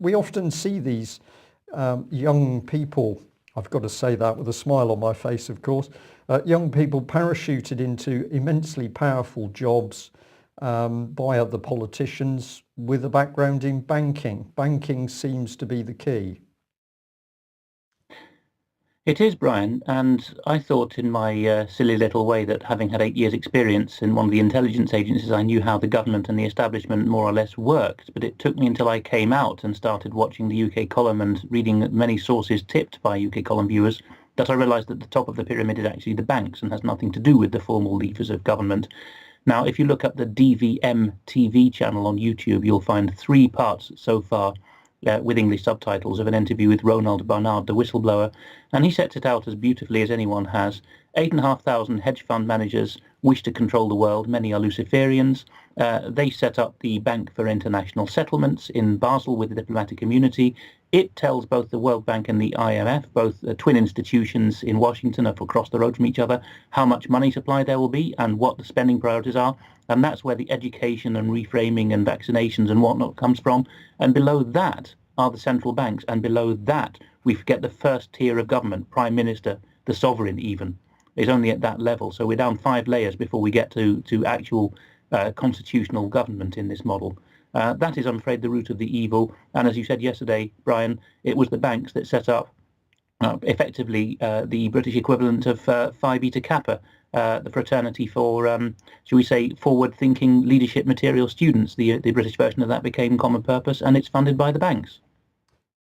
We often see these young people, I've got to say that with a smile on my face, of course, young people parachuted into immensely powerful jobs by other politicians with a background in banking. Banking seems to be the key. It is, Brian, and I thought in my silly little way that having had 8 years' experience in one of the intelligence agencies, I knew how the government and the establishment more or less worked. But it took me until I came out and started watching the UK column and reading many sources tipped by UK column viewers that I realised that the top of the pyramid is actually the banks and has nothing to do with the formal levers of government. Now, if you look up the DVM TV channel on YouTube, you'll find 3 parts so far with English subtitles of an interview with Ronald Barnard, the whistleblower, and he sets it out as beautifully as anyone has. 8,500 hedge fund managers wish to control the world. Many are Luciferians. They set up the Bank for International Settlements in Basel with the diplomatic community. It tells both the World Bank and the IMF, both twin institutions in Washington are across the road from each other, how much money supply there will be and what the spending priorities are. And that's where the education and reframing and vaccinations and whatnot comes from. And below that are the central banks. And below that, we forget the first tier of government, Prime Minister, the sovereign even, is only at that level. So we're down 5 layers before we get to actual constitutional government in this model. That is, I'm afraid, the root of the evil. And as you said yesterday, Brian, it was the banks that set up effectively the British equivalent of Phi Beta Kappa, the fraternity for, shall we say, forward-thinking leadership material students. The British version of that became Common Purpose, and it's funded by the banks.